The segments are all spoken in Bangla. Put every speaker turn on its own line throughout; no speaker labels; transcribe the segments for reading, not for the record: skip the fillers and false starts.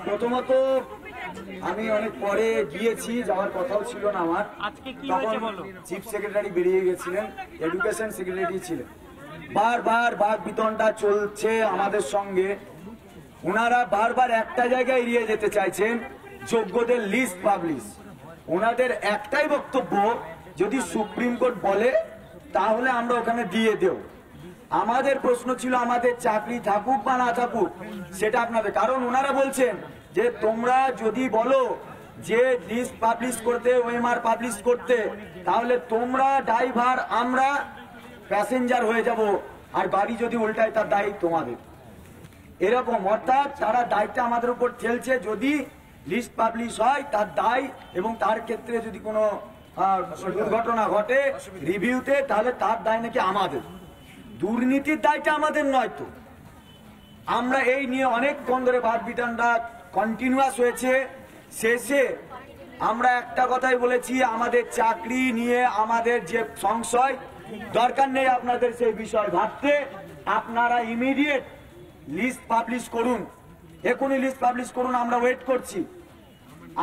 প্রথমত আমি অনেক পরে গিয়েছি, যাওয়ার কথাও ছিল না আমার। তখন চিফ সেক্রেটারি বেরিয়ে গেছিলেন, এডুকেশন সেক্রেটারি ছিলেন। বারবার বাক বিতণ্ডা চলছে আমাদের সঙ্গে। ওনারা বারবার একটা জায়গায় এড়িয়ে যেতে চাইছেন, যোগ্যদের লিস্ট পাবলিশ। ওনাদের একটাই বক্তব্য, যদি সুপ্রিম কোর্ট বলে তাহলে আমরা ওখানে দিয়ে দেব। আমাদের প্রশ্ন ছিল আমাদের চাকরি থাকুক বা না থাকুক সেটা আপনাদের, কারণ ওনারা বলছেন যে তোমরা যদি বলো যে লিস্ট পাবলিশ করতে, ওএমআর পাবলিশ করতে, তাহলে তোমরা ড্রাইভার আমরা প্যাসেঞ্জার হয়ে যাব, আর গাড়ি যদি উল্টায় তার দায়ী তোমাদের। এরকম, অর্থাৎ তারা দায়টা আমাদের উপর ঠেলছে। যদি লিস্ট পাবলিশ হয় তার দায়, এবং তার ক্ষেত্রে যদি কোনো দুর্ঘটনা ঘটে রিভিউতে, তাহলে তার দায় নাকি আমাদের। দুর্নীতির দায়টা আমাদের নয় তো। আমরা এই নিয়ে অনেকক্ষণ ধরে বাদ বিতণ্ডা কন্টিনিউয়াস হয়েছে। শেষে আমরা একটা কথাই বলেছি, আমাদের চাকরি নিয়ে আমাদের যে সংশয়, দরকার নেই আপনাদের সেই বিষয় ভাবতে। আপনারা ইমিডিয়েট লিস্ট পাবলিশ করুন, এখনই লিস্ট পাবলিশ করুন, আমরা ওয়েট করছি।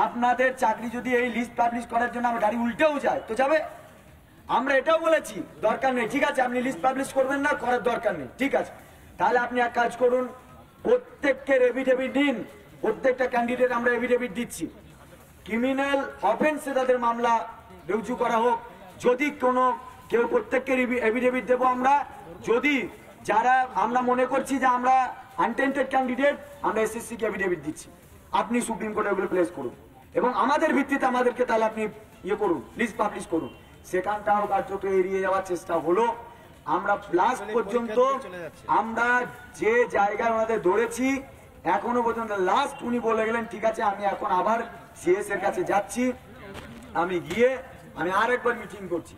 আপনাদের চাকরি যদি এই লিস্ট পাবলিশ করার জন্য আমার গাড়ি উল্টেও যায় তো যাবে। আমরা এটাও বলেছি দরকার নেই, ঠিক আছে আপনি লিস্ট পাবলিশ করবেন না, করার দরকার নেই, ঠিক আছে। তাহলে আপনি এক কাজ করুন, প্রত্যেককে এফিডেভিট দিন। প্রত্যেকটা ক্যান্ডিডেট আমরা এফিডেভিট দিচ্ছি। ক্রিমিনাল অফেন্সে তাদের মামলা রুজু করা হোক। যদি কোনো কেউ, প্রত্যেককে এফিডেভিট দেবো আমরা। যদি যারা আমরা মনে করছি যে আমরা আনটেন্টেড ক্যান্ডিডেট, আমরা এসএসসি কে এফিডেভিট দিচ্ছি। আপনি সুপ্রিম কোর্টে ওগুলো প্লেস করুন, এবং আমাদের ভিত্তিতে আমাদেরকে তাহলে আপনি ইয়ে করুন, লিস্ট পাবলিশ করুন। সেখানটাও কার্যত এড়িয়ে যাওয়ার চেষ্টা হলো। আমরা লাস্ট পর্যন্ত আমরা যে জায়গায় ওনাদের ধরেছি, এখনো পর্যন্ত লাস্ট উনি বলে গেলেন ঠিক আছে আমি এখন আবার সিএস এর কাছে যাচ্ছি। আমি গিয়ে আমি আরেকবার মিটিং করছি,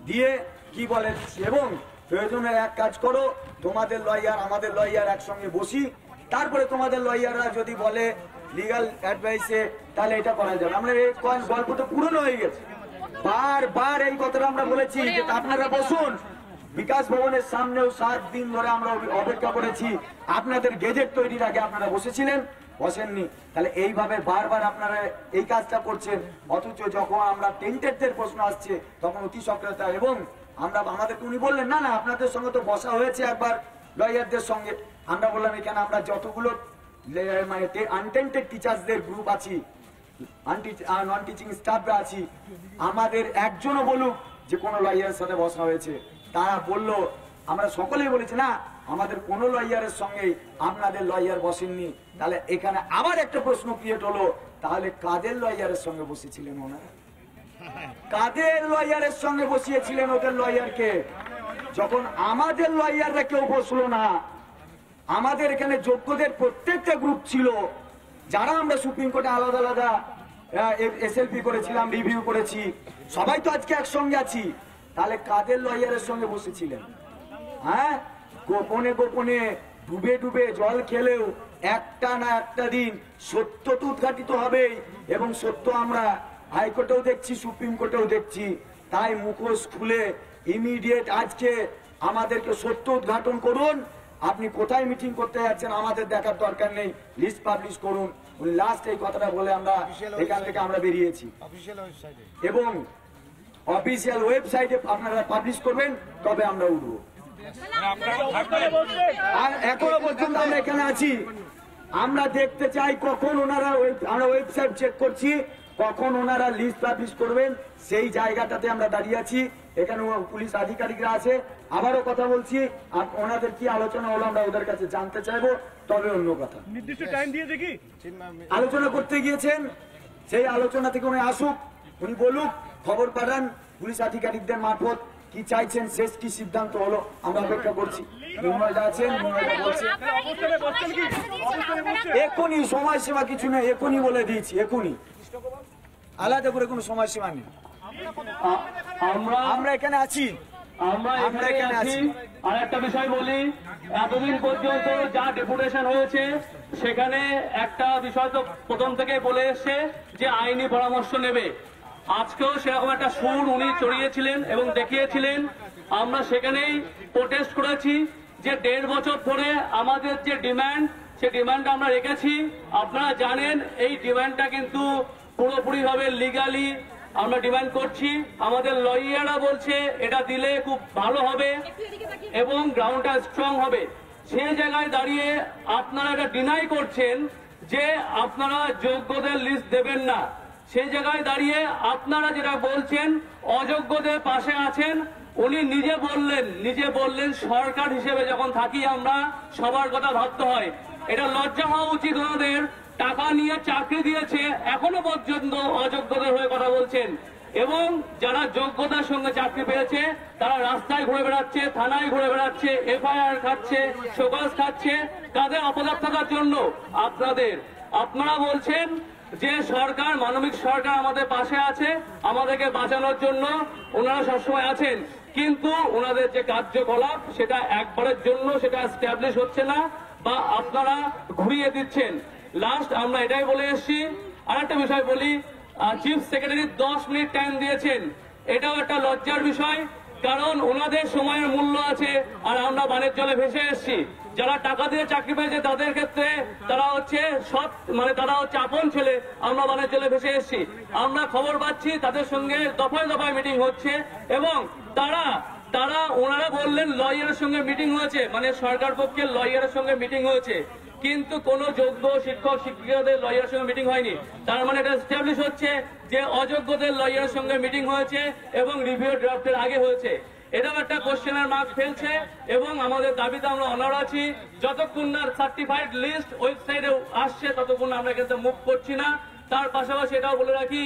দিয়ে কি বলে, এবং প্রয়োজনে এক কাজ করো, তোমাদের লয়ার আমাদের লয়ার একসঙ্গে বসি, তারপরে তোমাদের লয়াররা যদি বলে লিগাল অ্যাডভাইসে, তাহলে এটা করা যাবে। আমরা এই গল্প তো পুরনো হয়ে গেছে। বারবার এই কথাটা আমরা বলেছি যে আপনারা বসুন। বিকাশ ভবনের সামনেও 7 দিন ধরে আমরা অপেক্ষা করেছি। আপনাদের গেজেট তৈরির আগে আপনারা বসেছিলেন, বসেননি। তাহলে এইভাবে বারবার আপনারা এই কাজটা করছেন, অথচ যখন আমরা টেন্টেডদের প্রশ্ন আসছে তখন অতি সক্রিয়তা। এবং আমরা আমাদেরকে উনি বললেন না না আপনাদের সঙ্গে তো বসা হয়েছে একবার লয়ারদের সঙ্গে। আমরা বললাম এখানে আমরা যতগুলো মানে আনটেন্টেড টিচার্সদের গ্রুপ আছি, নন টিচিং স্টাফরা আছি, আমাদের একজনও বলুক যে কোনো লয়ারের সাথে বসা হয়েছে। তারা বলল, আমরা সকলেই বলেছি না আমাদের কোন লয়ারের সঙ্গে আপনাদের লয়ার বসেননি। তাহলে এখানে আবার একটা প্রশ্ন ক্রিয়েট হলো, তাহলে কাদের লয়ারের সঙ্গে বসেছিলেন ওনারা? কাদের লয়ারের সঙ্গে বসিয়েছিলেন ওদের লয়ারকে? যখন আমাদের লয়াররা কেউ বসলো না, আমাদের এখানে যোগ্যদের প্রত্যেকটা গ্রুপ ছিল, যারা আমরা সুপ্রিম কোর্টে আলাদা আলাদা এসএলপি করেছিলাম, রিভিউ করেছি, সবাই তো আজকে একসঙ্গে আছি। তাহলে কাদের লয়ারের সঙ্গে বসেছিলেন? হ্যাঁ, গোপনে গোপনে ডুবে ডুবে জল খেলেও একটা না একটা দিন সত্য তো উদ্ঘাটিত হবেই, এবং সত্য আমরা হাইকোর্টেও দেখছি, সুপ্রিম কোর্টেও দেখছি। তাই মুখোশ খুলে ইমিডিয়েট আজকে আমাদেরকে সত্য উদ্ঘাটন করুন। আপনি কোথায় মিটিং করতে যাচ্ছেন আমাদের দেখার দরকার নেই, লিস্ট পাবলিশ করুন। লাস্ট এই কথাটা বলে আমরা এখান থেকে আমরা বেরিয়েছি, এবং অফিসিয়াল ওয়েবসাইটে আপনারা পাবলিশ করবেন, তবে আমরা উঠবো। আর এখনো পর্যন্ত আমরা এখানে আছি। আমরা দেখতে চাই কখন ওনারা, আমরা ওয়েবসাইট চেক করছি, কখন ওনারা লিস্ট পাবলিশ করবেন, সেই জায়গাটাতে আমরা দাঁড়িয়ে আছি। এখানে পুলিশ আধিকারিকরা আছে, আবারও কথা বলছি, আর ওনাদের কি আলোচনা হলো আমরা ওদের কাছে জানতে চাইবো, তবে অন্য কথা।
নির্দিষ্ট টাইম দিয়ে দেখি
আলোচনা করতে গিয়েছেন, সেই আলোচনা থেকে উনি আসুক, উনি বলুক, খবর পাঠান পুলিশ আধিকারিকদের মারফত কি চাইছেন, শেষ কি সিদ্ধান্ত হলো, আমরা অপেক্ষা করছি। এখনই সময়সীমা কিছু নেই, এখনই বলে দিয়েছি, এখনই, আলাদা করে কোনো সময়সীমা নেই। আমরা এখানে আছি, আমরা এখানে আছি।
আর একটা বিষয় বলি, এতদিন পর্যন্ত যা ডেপুটেশন হয়েছে সেখানে একটা বিষয় তো প্রথম থেকে বলে এসছে যে আইনি পরামর্শ নেবে। আজকেও সেরকম একটা সুর উনি চড়িয়েছিলেন এবং দেখিয়েছিলেন। আমরা সেখানেই প্রোটেস্ট করেছি যে 1.5 বছর ধরে আমাদের যে ডিমান্ড সেই ডিমান্ডটা আমরা রেখেছি। আপনারা জানেন এই ডিমান্ডটা কিন্তু পুরোপুরিভাবে লিগালি আমরা ডিমান্ড করছি। আমাদের লয়াররা বলছে এটা দিলে খুব ভালো হবে এবং গ্রাউন্ডটা স্ট্রং হবে। সেই জায়গায় দাঁড়িয়ে আপনারা এটা ডিনাই করছেন যে আপনারা যোগ্যদের লিস্ট দেবেন না। সেই জায়গায় দাঁড়িয়ে আপনারা যেটা বলছেন অযোগ্যদের পাশে আছেন। উনি নিজে বললেন সরকার হিসেবে যখন থাকি আমরা সবার কথা ভাবতে হয়। এটা লজ্জা হওয়া উচিত ওনাদের। টাকা নিয়ে চাকরি দিয়েছে, এখনো পর্যন্ত অযোগ্যদের হয়ে কথা বলছেন। এবং যারা যোগ্যতার সঙ্গে চাকরি পেয়েছে তারা রাস্তায় ঘুরে বেড়াচ্ছে, থানায় ঘুরে বেড়াচ্ছে, এফআইআর খাচ্ছে, শোকজ খাচ্ছে। তাদের অপদার্থতার জন্য আপনারা বলছেন যে সরকার, মানবিক সরকার আমাদের পাশে আছে, আমাদেরকে বাঁচানোর জন্য ওনারা সবসময় আছেন। কিন্তু ওনাদের যে কার্যকলাপ সেটা একবারের জন্য সেটা এস্টাবলিশ হচ্ছে না বা আপনারা ঘুরিয়ে দিচ্ছেন। লাস্ট আমরা এটাই বলে এসেছি। আর একটা বিষয় বলি, চিফ সেক্রেটারি 10 মিনিট টাইম দিয়েছেন, এটাও একটা লজ্জার বিষয়। কারণ ওনাদের সময়ের মূল্য আছে আর আমরা বানের জলে ভেসে এসেছি। যারা টাকা দিয়ে চাকরি পেয়েছে তাদের ক্ষেত্রে তারা হচ্ছে তারা হচ্ছে আপন ছেলে, আমরা বানের জলে ভেসে এসেছি। আমরা খবর পাচ্ছি তাদের সঙ্গে দফায় দফায় মিটিং হচ্ছে এবং ওনারা বললেন লয়ারের সঙ্গে মিটিং হয়েছে, মানে সরকার পক্ষের লয়ারের সঙ্গে মিটিং হয়েছে, কিন্তু কোন যোগ্য শিক্ষক শিক্ষিকাদের লয়ারের সঙ্গে মিটিং হয়নি। তার মানে এটা এস্টাবলিশ হচ্ছে যে অযোগ্যদের লয়ারের সঙ্গে মিটিং হয়েছে এবং রিভিউ ড্রাফটের আগে হয়েছে। এটাও একটা কোশ্চেনের মার্ক ফেলছে এবং আমাদের দাবিতে আমরা অনার আছি। যতক্ষণ না সার্টিফাইড লিস্ট ওয়েবসাইটে আসছে ততক্ষণ আমরা কিন্তু মুভ করছি না। তার পাশাপাশি এটাও বলে রাখি,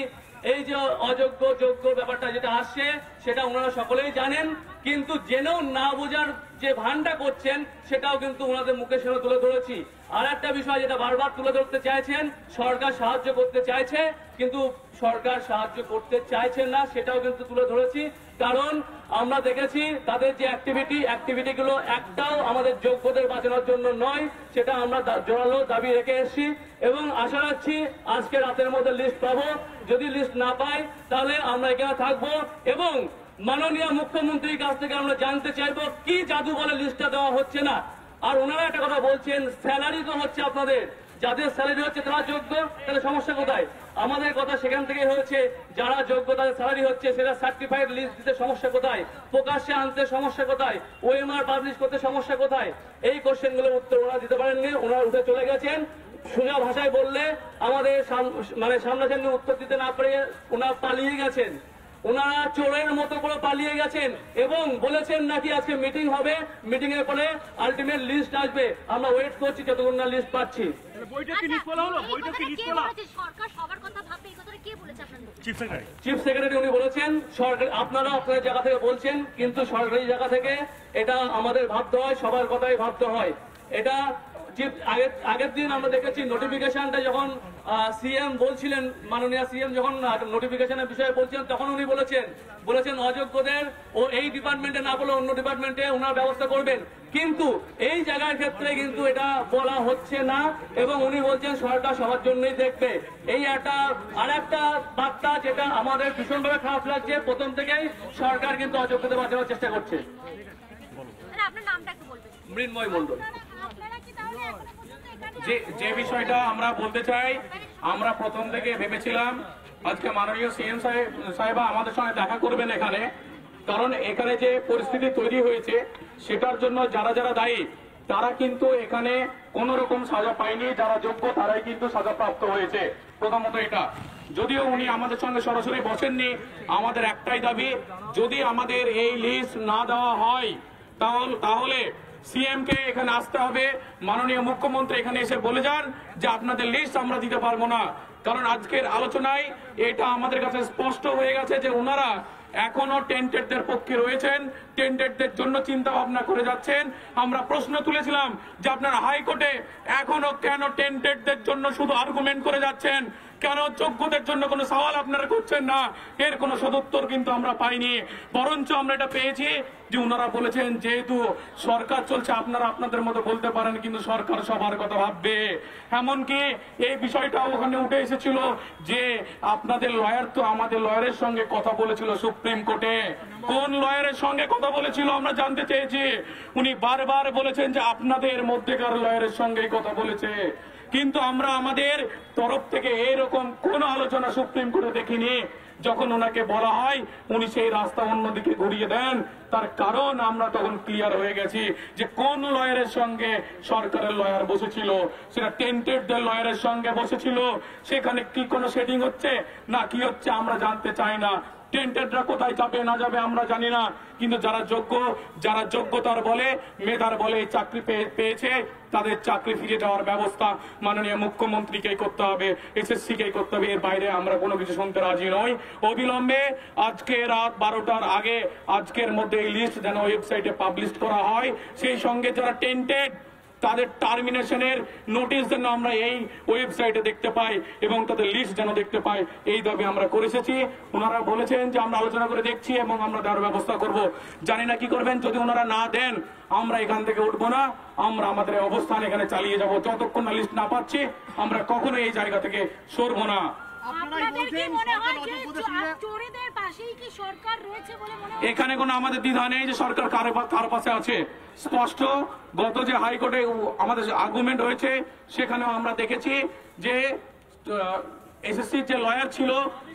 এই যে অযোগ্য যোগ্য ব্যাপারটা যেটা আসছে সেটা ওনারা সকলেই জানেন, কিন্তু জেনেও না বোঝার যে ভানটা করছেন সেটাও কিন্তু ওনাদের মুখের সামনে তুলে ধরেছি। আর একটা বিষয় যেটা বারবার তুলে ধরতে চাইছেন, সরকার সাহায্য করতে চাইছে কিন্তু সরকার সাহায্য করতে চাইছেন না, সেটাও কিন্তু তুলে ধরেছি। কারণ আমরা দেখেছি তাদের যে অ্যাক্টিভিটিগুলো একটাও আমাদের যোগ্যদের বাঁচানোর জন্য নয়, সেটা আমরা জোরালো দাবি রেখে এসেছি এবং আশা রাখছি আজকে রাতের মধ্যে লিস্ট পাবো। যদি লিস্ট না পাই তাহলে আমরা এখানে থাকবো এবং মাননীয় মুখ্যমন্ত্রীর কাছ থেকে আমরা জানতে চাইবো কি জাদু বলে লিস্টটা দেওয়া হচ্ছে না। আর ওনারা একটা কথা বলছেন, স্যালারি তো হচ্ছে আপনাদের, যাদের স্যালারি হচ্ছে তারা যোগ্য, তাহলে সমস্যা কোথায়? আমাদের কথা সেখান থেকে হয়েছে, যারা যোগ্য তাদের স্যালারি হচ্ছে, সেটা সার্টিফাইড লিস্ট দিতে সমস্যা কোথায়, প্রকাশ্যে আনতে সমস্যা কোথায়, ওএমআর পাবলিশ করতে সমস্যা কোথায়? এই কোশ্চেনগুলোর উত্তর ওনারা দিতে পারেননি, ওনারা উঠে চলে গেছেন। সোজা ভাষায় বললে আমাদের সামনাসামনি উত্তর দিতে না পেরে ওনারা পালিয়ে গেছেন। ওনারা চোরের মতো করে পালিয়ে গেছেন এবং বলেছেন নাকি আজকে মিটিং হবে, মিটিং এর পরে আলটিমেট লিস্ট আসবে। আমরা ওয়েট করছি যতক্ষণ না লিস্ট পাচ্ছি। চিফ সেক্রেটারি উনি বলেছেন সরকার, আপনারা আপনাদের জায়গা থেকে বলছেন, কিন্তু সরকারি জায়গা থেকে এটা আমাদের ভাবতে হয়, সবার কথাই ভাবতে হয়। এটা আগের দিন আমরা দেখেছি নোটিফিকেশনটা যখন সিএম বলছিলেন, মাননীয় সিএম যখন নোটিফিকেশনের বিষয়ে বলছেন তখন উনি বলেছেন অযোগ্যদের ও এই ডিপার্টমেন্টে না বলে অন্য ডিপার্টমেন্টে ওনার ব্যবস্থা করবেন, কিন্তু এই জায়গার ক্ষেত্রে কিন্তু এটা বলা হচ্ছে না এবং উনি বলছেন সরকার সবার জন্যই দেখবে। এই আরেকটা বার্তা যেটা আমাদের ভীষণভাবে খারাপ লাগছে, প্রথম থেকেই সরকার কিন্তু অযোগ্যদের বাঁচানোর চেষ্টা করছে। মৃন্ময় মন্ডল।
যে বিষয়টা আমরা বলতে চাই, আমরা প্রথম থেকে ভেবেছিলাম আজকে মাননীয় সিএম সাহেবা আমাদের সঙ্গে দেখা করবেন এখানে, কারণ এখানে যে পরিস্থিতি তৈরি হয়েছে সেটার জন্য যারা যারা দায়ী তারা কিন্তু এখানে কোন রকম সাজা পায়নি, যারা যোগ্য তারাই কিন্তু সাজা প্রাপ্ত হয়েছে। প্রথমত এটা, যদিও উনি আমাদের সঙ্গে সরাসরি বসেননি, আমাদের একটাই দাবি, যদি আমাদের এই লিস্ট না দেওয়া হয় তাহলে সিএম কে এখানে আসতে হবে, মাননীয় মুখ্যমন্ত্রী এখানে এসে বলে যান যে আপনাদের লিস্ট আমরা দিতে পারবো না। কারণ আজকের আলোচনায় এটা আমাদের কাছে স্পষ্ট হয়ে গেছে যে ওনারা এখনো টেন্টেডদের পক্ষে রয়েছেন, টেন্টেডদের জন্য চিন্তা ভাবনা করে যাচ্ছেন। আমরা প্রশ্ন তুলেছিলাম যে আপনারা হাইকোর্টে এখনো কেন টেন্টেডদের জন্য শুধু আর্গুমেন্ট করে যাচ্ছেন, কেন যোগ্যদের জন্য কোনো সওয়াল আপনারা করছেন না? এর কোনো সদুত্তর কিন্তু আমরা পাইনি। বরঞ্চ আমরা এটা পেয়েছি যে ওনারা বলেছেন যেহেতু সরকার চলছে আপনারা আপনাদের মতো বলতে পারেন, কিন্তু সরকার সবার কথা ভাববে। এমনকি এই বিষয়টা ওখানে উঠে এসেছিল যে আপনাদের লয়ার তো আমাদের লয়ারের সঙ্গে কথা বলেছিল সুপ্রিম কোর্টে। কোন লয়ারের সঙ্গে কথা বলেছিল আমরা জানতে চেয়েছি। উনি বারবার বলেছেন যে আপনাদের মধ্যেকার লয়ারের সঙ্গে কথা বলেছে, কিন্তু আমরা আমাদের তরফ থেকে এরকম কোন আলোচনা সুপ্রিম কোর্টে দেখিনি। যখন ওনাকে বলা হয় উনি সেই রাস্তা অন্যদিকে ঘুরিয়ে দেন। তার কারণ আমরা তখন ক্লিয়ার হয়ে গেছি যে কোন লয়ারের সঙ্গে সরকারের লয়ার বসেছিল, সেটা টেন্টেডদের লয়ারের সঙ্গে বসেছিল। সেখানে কি কোনো সেটিং হচ্ছে না কি হচ্ছে আমরা জানতে চাই না। টেন্টেডরা কোথায় যাবে না যাবে আমরা জানি না, কিন্তু যারা যোগ্য, যারা যোগ্যতার বলে মেধার বলে চাকরি পেয়েছে, তাদের চাকরি ফিরে যাওয়ার ব্যবস্থা মাননীয় মুখ্যমন্ত্রীকেই করতে হবে, এসএসসিকেই করতে হবে। এর বাইরে আমরা কোনো কিছু শুনতে রাজি নই। অবিলম্বে আজকে রাত 12টার আগে আজকের মধ্যে এই লিস্ট যেন ওয়েবসাইটে পাবলিশ করা হয়। সেই সঙ্গে যারা টেন্টেড তাদের টার্মিনেশনের নোটিশ যেন আমরা এই ওয়েবসাইটে দেখতে পাই এবং তাদের লিস্ট যেন দেখতে পাই, এই দাবি আমরা করে এসেছি। ওনারা বলেছেন যে আমরা আলোচনা করে দেখছি এবং আমরা দেওয়ার ব্যবস্থা করব। জানি না কি করবেন। যদি ওনারা না দেন আমরা এখান থেকে উঠবো না, আমরা আমাদের অবস্থান এখানে চালিয়ে যাব। যতক্ষণ না লিস্ট না পাচ্ছি আমরা কখনো এই জায়গা থেকে সরবো না। এখানে কোনো আমাদের দ্বিধা নেই যে সরকার কার পাশে আছে। স্পষ্ট গত যে হাইকোর্টে আমাদের আর্গুমেন্ট হয়েছে সেখানেও আমরা দেখেছি যে এসএসসির যে লয়ার ছিল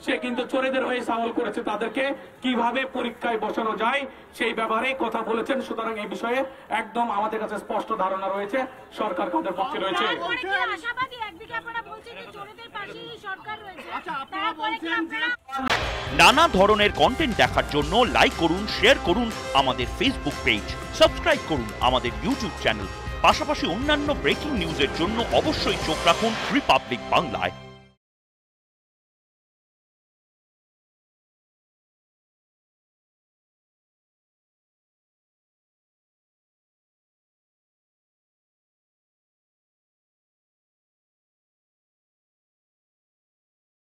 সে কিন্তু চোরেদের হয়ে সওয়াল করেছে, তাদেরকে কিভাবে পরীক্ষায় বসানো যায় সেই ব্যাপারে কথা বলেছেন। সুতরাং এই বিষয়ে একদম আমাদের কাছে স্পষ্ট ধারণা রয়েছে সরকার কাদের পক্ষে রয়েছে।
নানা ধরনের কন্টেন্ট দেখার জন্য লাইক করুন, শেয়ার করুন আমাদের ফেসবুক পেজ, সাবস্ক্রাইব করুন আমাদের ইউটিউব চ্যানেল। পাশাপাশি অন্যান্য ব্রেকিং নিউজের জন্য অবশ্যই চোখ রাখুন রিপাবলিক বাংলায়।